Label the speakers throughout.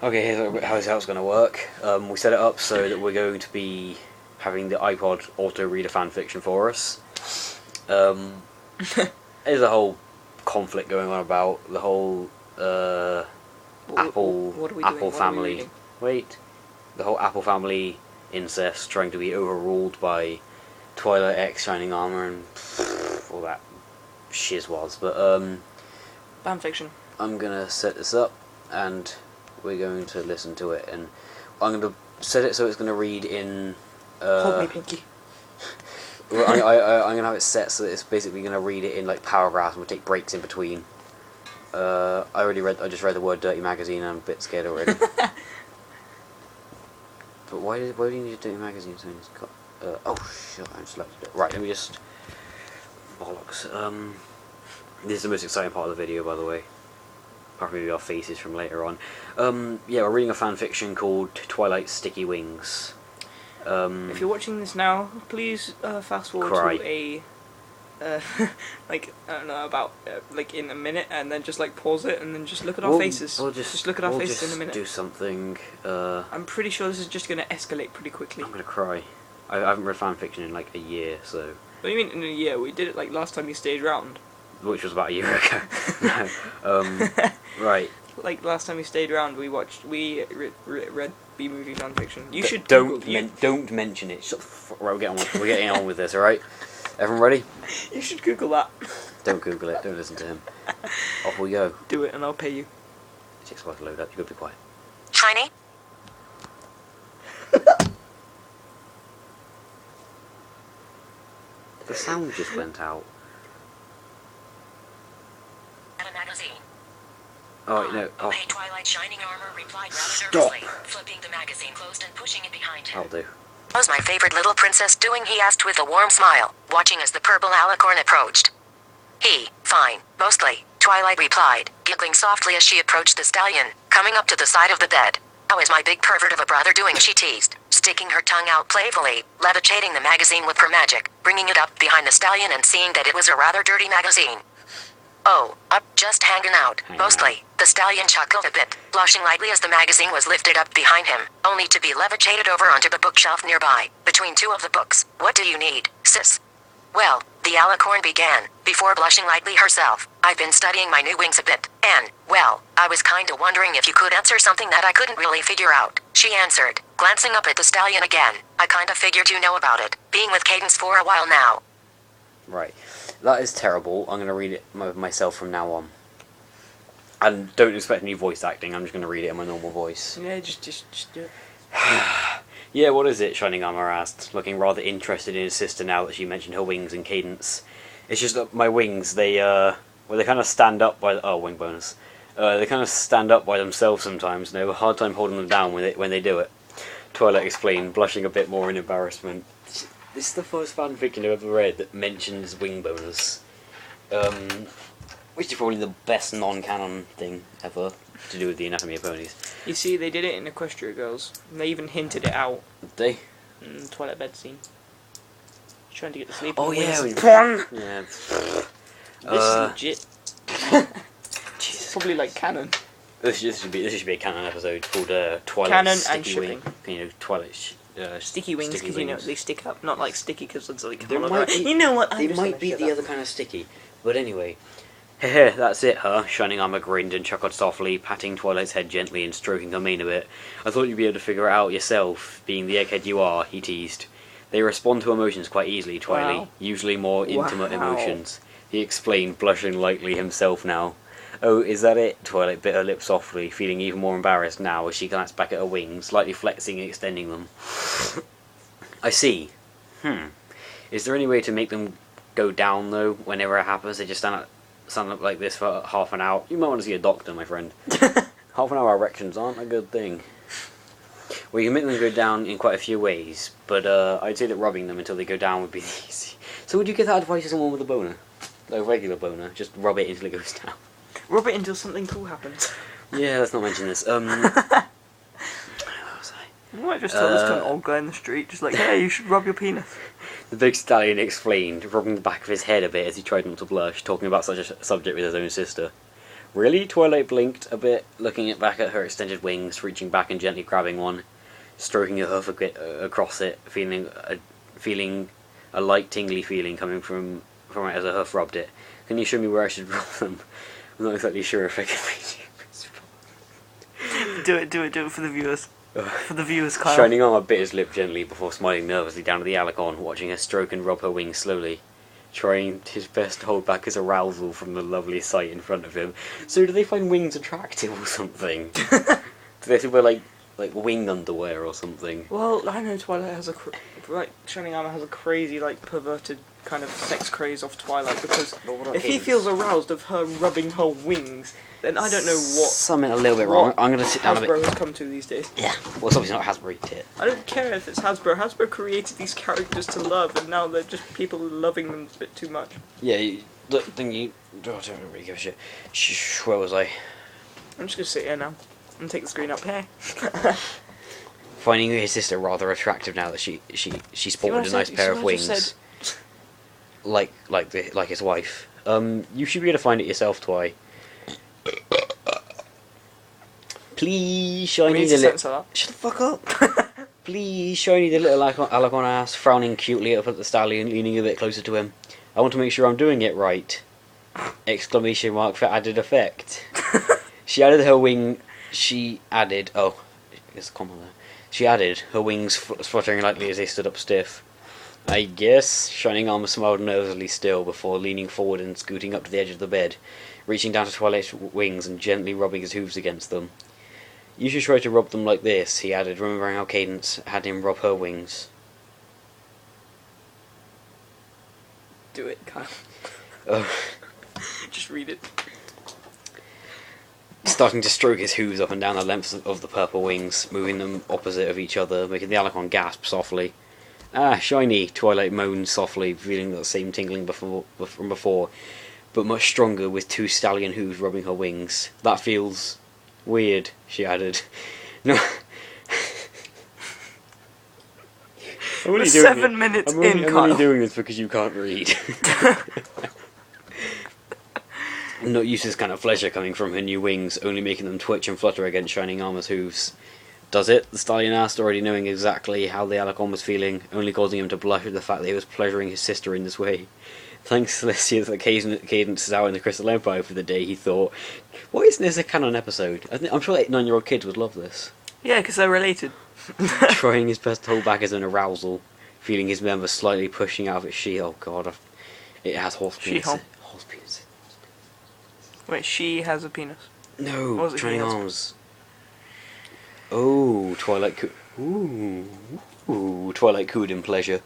Speaker 1: Okay, here's how it's going to work. We set it up so that we're going to be having the iPod auto-reader fanfiction for us. There's a whole conflict going on about the whole Apple family. Wait, the whole Apple family incest trying to be overruled by Twilight X Shining Armor and all that shiz was. But
Speaker 2: fanfiction.
Speaker 1: I'm gonna set this up and we're going to listen to it, and I'm going to set it so it's going to read in...
Speaker 2: Hold me, Pinky.
Speaker 1: I'm going to have it set so that it's basically going to read it in like paragraphs and we'll take breaks in between. I just read the word dirty magazine and I'm a bit scared already. But why do you need a dirty magazine? Oh shit, I selected it. Right, let me just... Bollocks. This is the most exciting part of the video, by the way. Apart from maybe our faces from later on. Yeah, we're reading a fanfiction called Twilights Sticky Wings.
Speaker 2: If you're watching this now, please fast forward to a... like, I don't know, about like in a minute, and then just like pause it, and then just look at our faces. Just look at our faces in a minute.
Speaker 1: Do something.
Speaker 2: I'm pretty sure this is just going to escalate pretty quickly.
Speaker 1: I'm going to cry. I haven't read fanfiction in like a year, so...
Speaker 2: What do you mean in a year? We did it like last time you stayed round.
Speaker 1: Which was about a year ago. Right.
Speaker 2: Like last time we stayed around, we read B-movie fanfiction. You should
Speaker 1: don't mention it. Right, we're getting on with this. All right, everyone ready?
Speaker 2: You should Google that.
Speaker 1: Don't Google it. Don't listen to him. Off we go.
Speaker 2: Do it, and I'll pay you.
Speaker 1: It takes a while to load up. You gotta be quiet.
Speaker 3: Shiny.
Speaker 1: The sound just went out. Oh, no. Oh.
Speaker 3: Okay, Twilight Shining Armor replied rather nervously, flipping the magazine closed and pushing it behind him.
Speaker 1: That'll do.
Speaker 3: How's my favorite little princess doing? He asked with a warm smile, watching as the purple alicorn approached. Fine, mostly, Twilight replied, giggling softly as she approached the stallion, coming up to the side of the bed. How is my big pervert of a brother doing? She teased, sticking her tongue out playfully, levitating the magazine with her magic, bringing it up behind the stallion and seeing that it was a rather dirty magazine. Oh, up, just hanging out, mostly. The stallion chuckled a bit, blushing lightly as the magazine was lifted up behind him, only to be levitated over onto the bookshelf nearby, between two of the books. What do you need, sis? Well, the alicorn began, before blushing lightly herself. I've been studying my new wings a bit, and, well, I was kinda wondering if you could answer something that I couldn't really figure out. She answered, glancing up at the stallion again. I kinda figured you know about it, being with Cadence for a while now.
Speaker 1: Right. That is terrible. I'm going to read it myself from now on. And don't expect any voice acting, I'm just going to read it in my normal voice.
Speaker 2: Yeah, just do it.
Speaker 1: Yeah, what is it? Shining Armor asked, looking rather interested in his sister now that she mentioned her wings and Cadence. It's just that my wings, they kind of stand up by... Oh, wing bonus. They kind of stand up by themselves sometimes, and they have a hard time holding them down when they do it. Twilight explained, blushing a bit more in embarrassment. This is the first fanfiction I've ever read that mentions wing bonus. Which is probably the best non-canon thing ever to do with the anatomy of ponies.
Speaker 2: You see, they did it in Equestria Girls. And they even hinted it out.
Speaker 1: Did they?
Speaker 2: In the toilet bed scene. Trying to get to sleep.
Speaker 1: Oh yeah. Yeah.
Speaker 2: This is legit.
Speaker 1: Jesus
Speaker 2: probably
Speaker 1: Christ.
Speaker 2: Like canon.
Speaker 1: This should be a canon episode called Twilight
Speaker 2: Canon
Speaker 1: Sticky
Speaker 2: and shipping.
Speaker 1: Wings. Twilight
Speaker 2: Sticky wings, because you know they stick up, not like sticky because it's like
Speaker 1: There might be,
Speaker 2: you know what?
Speaker 1: They might be the other kind of sticky, but anyway. Heh, that's it, huh? Shining Armor grinned and chuckled softly, patting Twilight's head gently and stroking her mane a bit. I thought you'd be able to figure it out yourself, being the egghead you are, he teased. They respond to emotions quite easily, Twilight, usually more intimate emotions. He explained, blushing lightly himself now. Oh, is that it? Twilight bit her lip softly, feeling even more embarrassed now as she glanced back at her wings, slightly flexing and extending them. I see. Is there any way to make them go down, though, whenever it happens? They just stand up like this for half an hour. You might want to see a doctor, my friend. Half an hour erections aren't a good thing. Well, you can make them go down in quite a few ways, but I'd say that rubbing them until they go down would be easy. So would you give that advice to someone with a boner? Like a regular boner? Just rub it until it goes down.
Speaker 2: Rub it until something cool happens.
Speaker 1: Yeah, let's not mention this.
Speaker 2: I might just tell this kind of old guy in the street, just like, hey, you should rub your penis.
Speaker 1: The big stallion explained, rubbing the back of his head a bit as he tried not to blush, talking about such a subject with his own sister. Really? Twilight blinked a bit, looking back at her extended wings, reaching back and gently grabbing one, stroking her hoof across it, feeling a light tingly feeling coming from it as her hoof rubbed it. Can you show me where I should rub them? I'm not exactly sure if I can read
Speaker 2: Do it for the viewers. For the viewers, Kyle.
Speaker 1: Shining Armour bit his lip gently before smiling nervously down at the Alicorn, watching her stroke and rub her wings slowly, trying his best to hold back his arousal from the lovely sight in front of him. So do they find wings attractive or something? Do they have to wear like wing underwear or something?
Speaker 2: Well, I know Twilight has Shining Armour has a crazy, perverted kind of sex craze off Twilight, because if he feels aroused of her rubbing her wings, then I don't know what...
Speaker 1: Something a little bit wrong. I'm going to sit down a bit...
Speaker 2: Hasbro has come to these days.
Speaker 1: Yeah, well, it's obviously not Hasbro tit.
Speaker 2: I don't care if it's Hasbro. Hasbro created these characters to love, and now they're just people loving them a bit too much.
Speaker 1: Yeah, I don't really give a shit. Where was I?
Speaker 2: I'm just going to sit here now and take the screen up here.
Speaker 1: Finding his sister rather attractive now that she sported a nice pair of wings. Like his wife. You should be able to find it yourself, Twi. Please, Shiny the little... Shut the fuck up! Please, Shiny the little Alicorn ass, frowning cutely up at the stallion, leaning a bit closer to him. I want to make sure I'm doing it right! Exclamation mark for added effect. She added her wing... She added... Oh, there's a comma there. She added, her wings fluttering lightly as they stood up stiff. I guess. Shining Armour smiled nervously still before leaning forward and scooting up to the edge of the bed, reaching down to Twilight's wings and gently rubbing his hooves against them. You should try to rub them like this, he added, remembering how Cadence had him rub her wings.
Speaker 2: Do it, Kyle.
Speaker 1: Oh.
Speaker 2: Just read it.
Speaker 1: Starting to stroke his hooves up and down the lengths of the purple wings, moving them opposite of each other, making the Alicorn gasp softly. Ah, Shiny, Twilight moaned softly, feeling that same tingling from before, but much stronger with two stallion hooves rubbing her wings. That feels... weird, she added. No.
Speaker 2: We're 7 minutes in, Kyle.
Speaker 1: I'm only doing this because you can't read. I'm not used to this kind of pleasure coming from her new wings, only making them twitch and flutter against Shining Armour's hooves. Does it? The stallion asked, already knowing exactly how the Alicorn was feeling, only causing him to blush at the fact that he was pleasuring his sister in this way. Thanks, Celestia, that Cadence is out in the Crystal Empire for the day, he thought. Why isn't this a canon episode? I'm sure 8-9-year-old kids would love this.
Speaker 2: Yeah, because they're related.
Speaker 1: Trying his best to hold back his own arousal, feeling his member slightly pushing out of its she. Oh god, it has horse penis. Horse penis.
Speaker 2: Wait, she has a penis?
Speaker 1: No, Shining Arms. Oh, Twilight Twilight cooed in pleasure,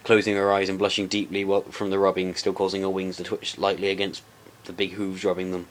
Speaker 1: closing her eyes and blushing deeply from the rubbing, still causing her wings to twitch lightly against the big hooves rubbing them.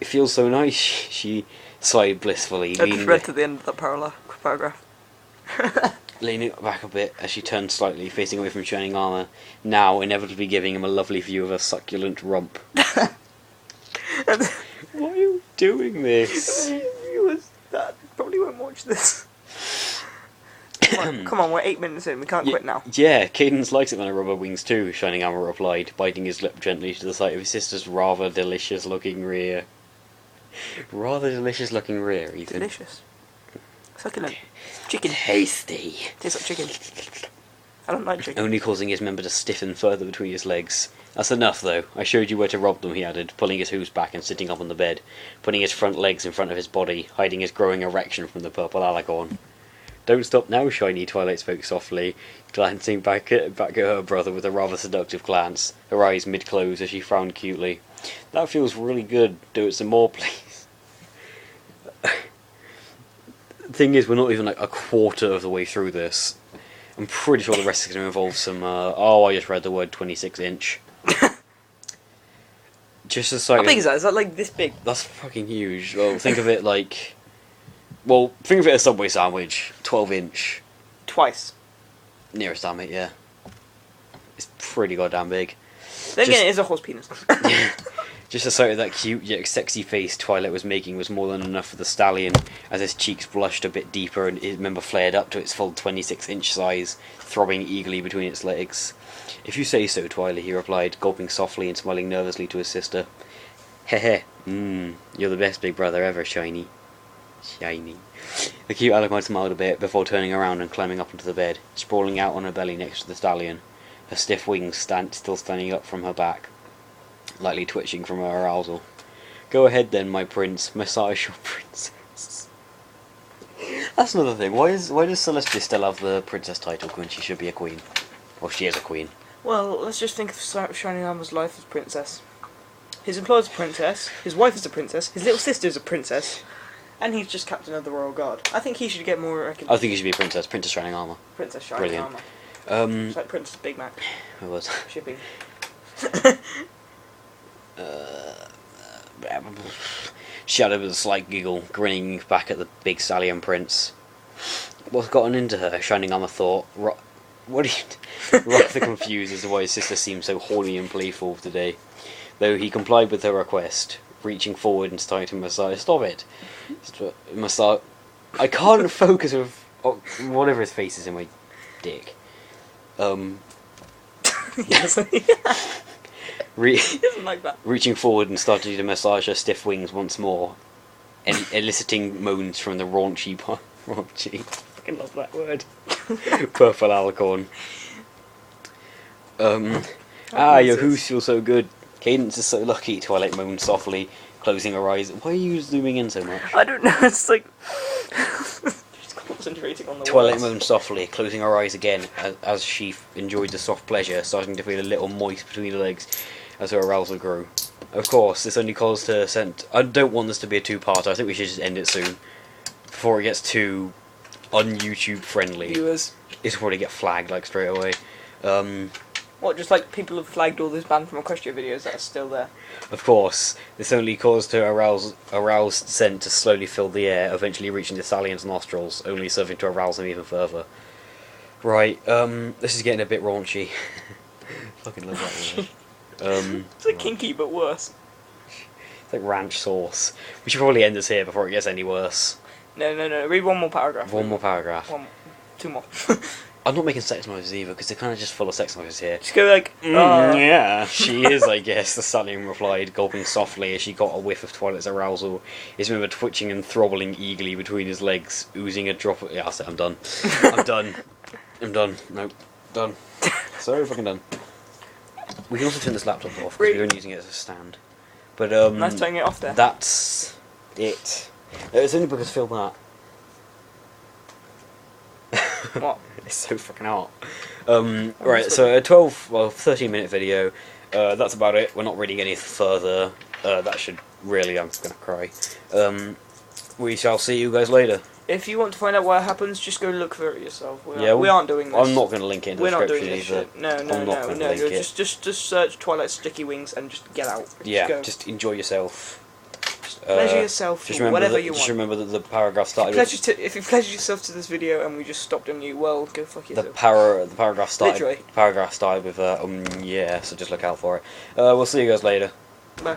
Speaker 1: It feels so nice, she sighed blissfully.
Speaker 2: I just read to the end of that paragraph.
Speaker 1: Leaning back a bit as she turned slightly, facing away from Shining Armour, now inevitably giving him a lovely view of her succulent rump. Why are you doing this?
Speaker 2: Viewers that probably won't watch this. Come on, we're 8 minutes in, we can't quit now.
Speaker 1: Yeah, Cadence likes it when I rub her wings too, Shining Armour replied, biting his lip gently to the sight of his sister's rather delicious looking rear. Rather delicious looking rear, Ethan.
Speaker 2: Delicious. Succulent. Chicken.
Speaker 1: Tasty.
Speaker 2: Tastes like chicken. I don't like chicken.
Speaker 1: Only causing his member to stiffen further between his legs. That's enough, though. I showed you where to rub them, he added, pulling his hooves back and sitting up on the bed, putting his front legs in front of his body, hiding his growing erection from the purple Alicorn. Don't stop now, Shiny, Twilight spoke softly, glancing back at her brother with a rather seductive glance, her eyes mid-close as she frowned cutely. That feels really good. Do it some more, please. The thing is, we're not even like a quarter of the way through this. I'm pretty sure the rest is going to involve some, I just read the word 26-inch. Just a second.
Speaker 2: How big is that? Is that like this big?
Speaker 1: That's fucking huge. Well, think of it like... Well, think of it as a Subway sandwich. 12-inch.
Speaker 2: Twice.
Speaker 1: Nearest damn it, yeah. It's pretty goddamn big.
Speaker 2: Then again, it is a horse penis.
Speaker 1: Just the sight of that cute yet sexy face Twilight was making was more than enough for the stallion, as his cheeks blushed a bit deeper and his member flared up to its full 26-inch size, throbbing eagerly between its legs. If you say so, Twilight, he replied, gulping softly and smiling nervously to his sister. Hehe, You're the best big brother ever, Shiny. Shiny. The cute Alicorn smiled a bit before turning around and climbing up into the bed, sprawling out on her belly next to the stallion, her stiff wings still standing up from her back, lightly twitching from her arousal. Go ahead then, my prince, massage your princess. That's another thing. Why does Celestia still have the princess title when she should be a queen? Well, she is a queen.
Speaker 2: Well, let's just think of Shining Armor's life as princess. His employer's a princess, his wife is a princess, his little sister's a princess, and he's just captain of the Royal Guard. I think he should get more recognition.
Speaker 1: I think he should be a princess. Princess Shining Armor.
Speaker 2: Princess Shining Armor. It's like Princess Big Mac.
Speaker 1: It was.
Speaker 2: Shipping.
Speaker 1: Shadow with a slight giggle, grinning back at the big stallion prince. What's gotten into her? Shining Armor thought. What are you... rather confused as to why his sister seemed so horny and playful today. Though he complied with her request, reaching forward and starting to massage. Stop it! Massage. I can't focus with whatever his face is in my dick.
Speaker 2: Yes. He doesn't like that.
Speaker 1: Reaching forward and starting to massage her stiff wings once more, eliciting moans from the raunchy. Raunchy. I fucking love that word. Purple Alicorn. Your hooves feel so good. Cadence is so lucky, Twilight moaned softly, closing her eyes. Why are you zooming in so much?
Speaker 2: I don't know, it's like... Just concentrating on the
Speaker 1: Twilight
Speaker 2: words.
Speaker 1: moaned softly, closing her eyes again, as she enjoyed the soft pleasure, starting to feel a little moist between her legs as her arousal grew. Of course, this only caused her scent. I don't want this to be a two-parter, I think we should just end it soon. Before it gets too un-YouTube friendly.
Speaker 2: Viewers.
Speaker 1: It's probably get flagged, like, straight away.
Speaker 2: What, just like people have flagged all those banned from Equestria videos that are still there?
Speaker 1: Of course, this only caused her aroused scent to slowly fill the air, eventually reaching the stallion's nostrils, only serving to arouse him even further. Right, this is getting a bit raunchy. Fucking love that word.
Speaker 2: It's like kinky, but worse.
Speaker 1: It's like ranch sauce. We should probably end this here before it gets any worse.
Speaker 2: No, read one more paragraph.
Speaker 1: One more paragraph.
Speaker 2: Two more.
Speaker 1: I'm not making sex noises either, because they're kind of just full of sex noises here.
Speaker 2: Just go like,
Speaker 1: yeah, she is, I guess, the stallion replied, gulping softly as she got a whiff of Twilight's arousal, his member twitching and throbbling eagerly between his legs, oozing a drop of... Yeah, I'll say I'm done. I'm done. Nope. Done. So fucking done. We can also turn this laptop off, because we're only using it as a stand. But,
Speaker 2: nice turning it off there.
Speaker 1: That's it. It's only because Phil that.
Speaker 2: What?
Speaker 1: It's so fucking hot. Right, so a 13-minute video. That's about it. We're not reading any further. That should really... I'm just going to cry. We shall see you guys later.
Speaker 2: If you want to find out what happens, just go look for it yourself. We aren't doing this.
Speaker 1: I'm not going to link it in the description either.
Speaker 2: Shit. No. Just search Twilights Sticky Wings and just get out.
Speaker 1: Just enjoy yourself.
Speaker 2: Pleasure yourself to whatever you want.
Speaker 1: Just remember that the paragraph started...
Speaker 2: If you pleasure yourself to this video and we just stopped on you, well, go fuck yourself.
Speaker 1: The paragraph started...
Speaker 2: Literally.
Speaker 1: The paragraph started with, yeah, so just look out for it. We'll see you guys later.
Speaker 2: Bye.